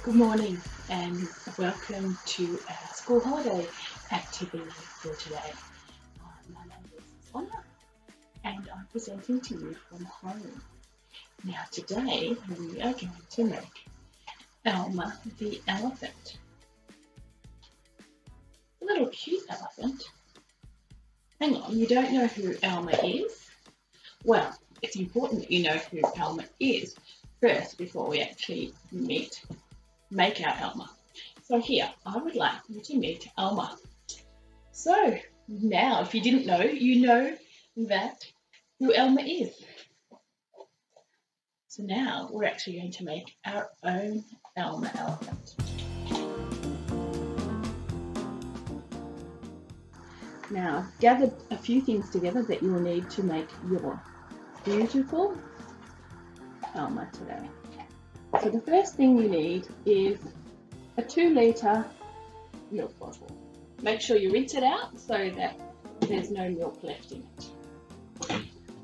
Good morning and welcome to our school holiday activity for today. My name is Sonia and I'm presenting to you from home. Now today we are going to make Elmer the elephant. A little cute elephant. Hang on, you don't know who Elmer is? Well, it's important that you know who Elmer is first before we actually make our Elmer. So here, I would like you to meet Elmer. So now, if you didn't know, you know that who Elmer is. So now we're actually going to make our own Elmer elephant. Now, gather a few things together that you'll need to make your beautiful Elmer today. So the first thing you need is a 2-litre milk bottle. Make sure you rinse it out so that there's no milk left in it.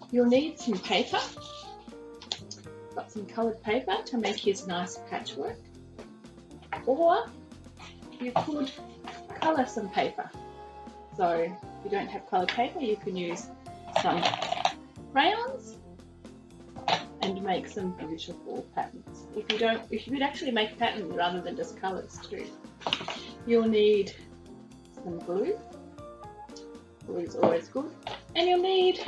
You'll need some paper. Got some coloured paper to make his nice patchwork. Or you could colour some paper. So if you don't have coloured paper, you can use some crayons and make some beautiful patterns. If you'd actually make patterns rather than just colours too. You'll need some glue. Glue's always good. And you'll need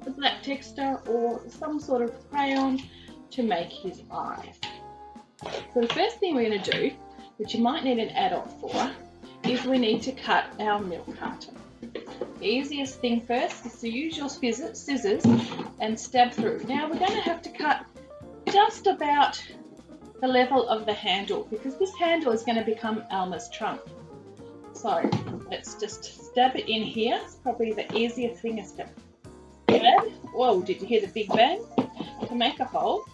the black texta or some sort of crayon to make his eyes. So the first thing we're going to do, which you might need an adult for, is we need to cut our milk carton. The easiest thing first is to use your scissors and stab through. Now we're going to have to cut just about the level of the handle because this handle is going to become Elmer's trunk. So let's just stab it in here. It's probably the easiest thing is to stab. Whoa, did you hear the big bang? To make a hole.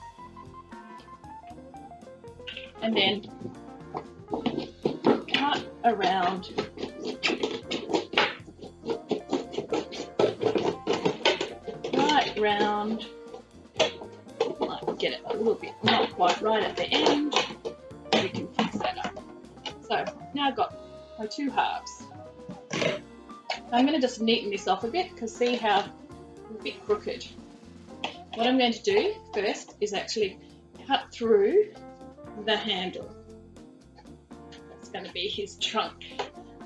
And then cut around round, might get it a little bit not quite right at the end. We can fix that up. So now I've got my 2 halves. I'm going to just neaten this off a bit because see how it's a bit crooked. What I'm going to do first is actually cut through the handle. That's going to be his trunk.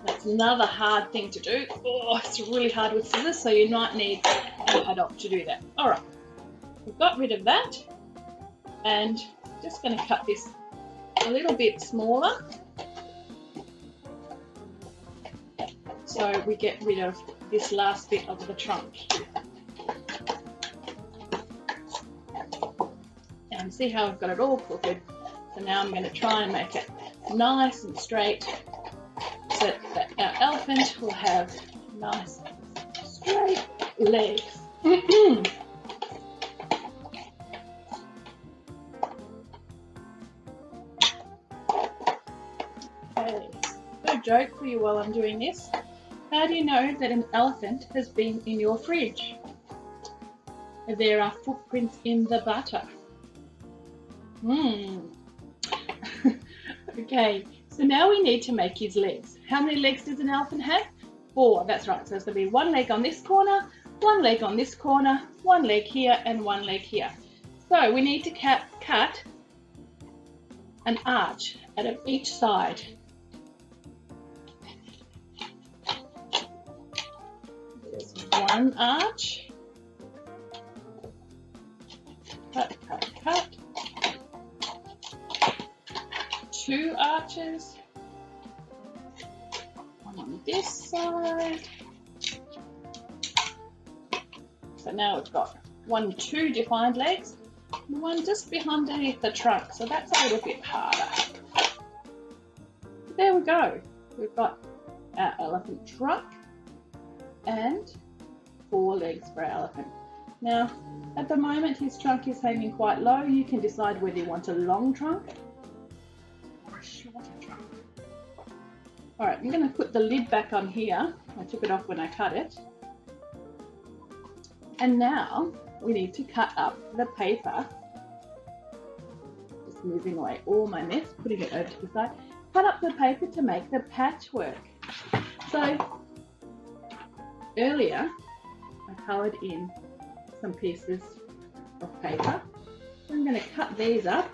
That's another hard thing to do. Oh, it's really hard with scissors, so you might need an adult to do that. All right, we've got rid of that, and just going to cut this a little bit smaller, so we get rid of this last bit of the trunk. And see how I've got it all crooked. So now I'm going to try and make it nice and straight, so that our elephant will have nice straight legs. Okay, no joke for you while I'm doing this. How do you know that an elephant has been in your fridge? There are footprints in the butter. Okay, so now we need to make his legs. How many legs does an elephant have? 4, that's right. So it's going to be 1 leg on this corner, 1 leg on this corner, 1 leg here, and 1 leg here. So we need to cut an arch out of each side. There's 1 arch. Cut, cut, cut. 2 arches. 1 on this side. So now we've got 2 defined legs, and 1 just behind underneath the trunk. So that's a little bit harder. There we go. We've got our elephant trunk and 4 legs for our elephant. Now, at the moment, his trunk is hanging quite low. You can decide whether you want a long trunk or a shorter trunk. All right, I'm going to put the lid back on here. I took it off when I cut it. And now we need to cut up the paper moving away all my mess, putting it over to the side. Cut up the paper to make the patchwork. So earlier I coloured in some pieces of paper. I'm going to cut these up.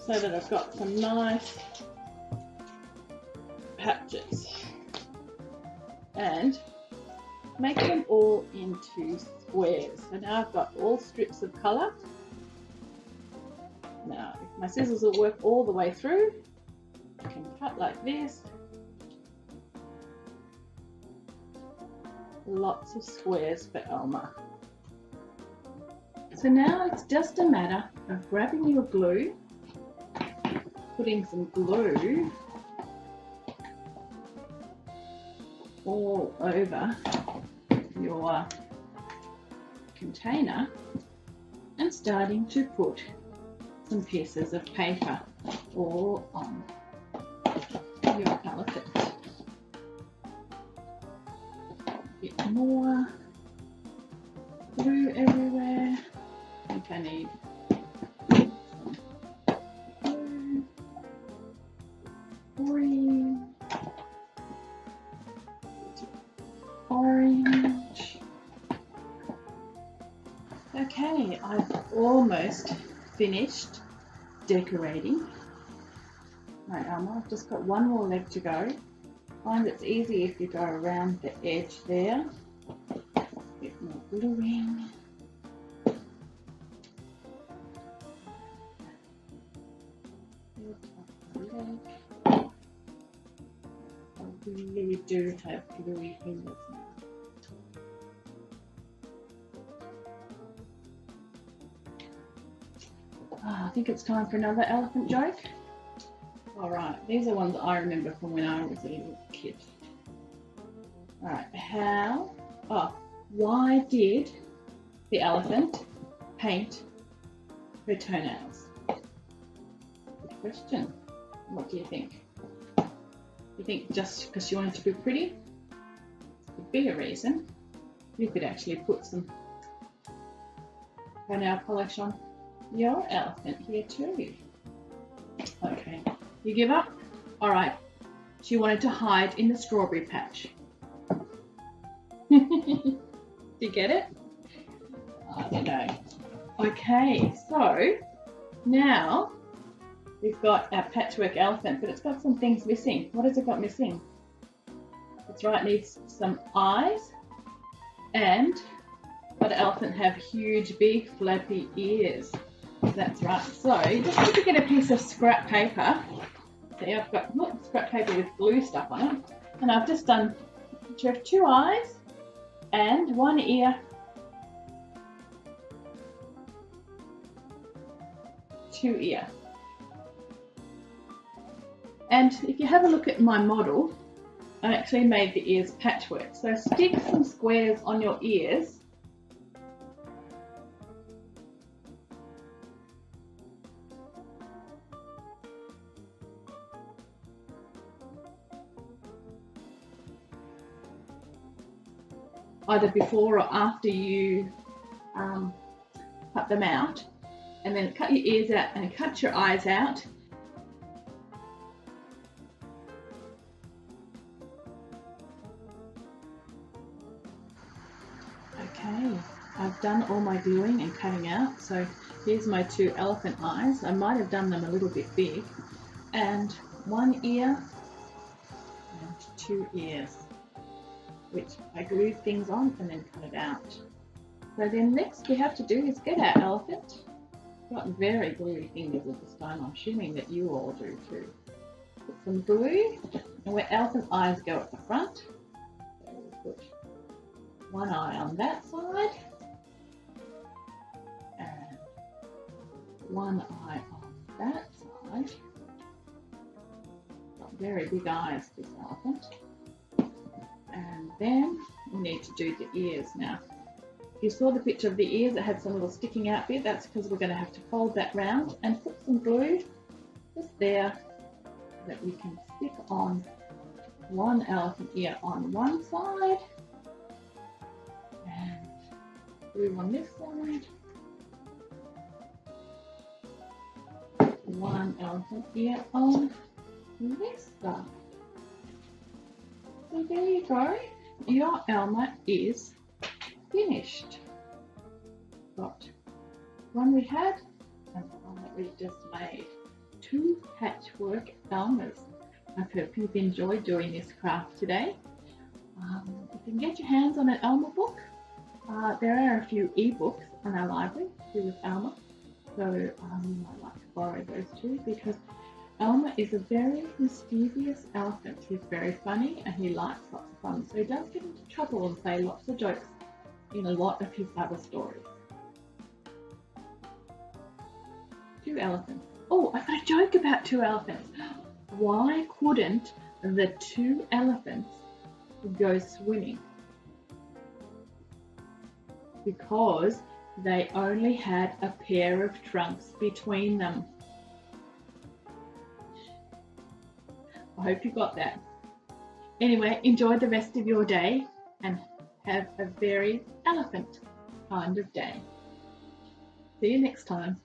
So that I've got some nice patches, and make them all into squares. So now I've got all strips of colour. Now if my scissors will work all the way through, I can cut like this. Lots of squares for Elmer. So now it's just a matter of grabbing your glue, putting some glue all over your container and starting to put some pieces of paper all on your elephant. A bit more glue everywhere. I think I need orange. Okay, I've almost finished decorating my Elmer. I've just got one more leg to go. Find it's easy if you go around the edge there. A bit more gluing. We really do have gluey fingers now. I think it's time for another elephant joke. Alright, these are ones I remember from when I was a little kid. Alright, why did the elephant paint her toenails? Good question. What do you think? You think just because she wanted to be pretty? Could be a reason. You could actually put some toenail polish on your elephant here too. Okay, you give up? Alright, she wanted to hide in the strawberry patch. Do you get it? I don't know. Okay, so now we've got our patchwork elephant, but it's got some things missing. What has it got missing? That's right, it needs some eyes. And but the elephant have huge, big, flappy ears. That's right. So you just need to get a piece of scrap paper. See, I've got scrap paper with glue stuff on it. And I've just done a picture of 2 eyes and 1 ear. 2 ear. And if you have a look at my model, I actually made the ears patchwork. So stick some squares on your ears. Either before or after you cut them out, and then cut your ears out and cut your eyes out. Okay, I've done all my gluing and cutting out, so here's my 2 elephant eyes. I might have done them a little bit big, and 1 ear and 2 ears, which I glued things on and then cut it out. So then next we have to do is get our elephant. I've got very gluey fingers at this time, I'm assuming that you all do too. Put some glue, and where elephant eyes go at the front, so we'll put 1 eye on that side, and 1 eye on that side. Got very big eyes, this elephant. And then we need to do the ears now. You saw the picture of the ears, it had some little sticking out bit. That's because we're going to have to fold that round and put some glue just there so that we can stick on 1 elephant ear on one side blue on this side. One elephant ear on this side. So there you go. Your Elmer is finished. Got one we had and the one that we just made. 2 patchwork Elmers. I hope you've enjoyed doing this craft today. If you can get your hands on an Elmer book, there are a few ebooks on our library to do with Elmer, so you might like to borrow those too, because Elmer is a very mischievous elephant. He's very funny and he likes lots of fun, so he does get into trouble and say lots of jokes in a lot of his other stories. 2 elephants. Oh, I've got a joke about 2 elephants. Why couldn't the 2 elephants go swimming? Because they only had a pair of trunks between them. I hope you got that. Anyway, enjoy the rest of your day and have a very elephant kind of day. See you next time.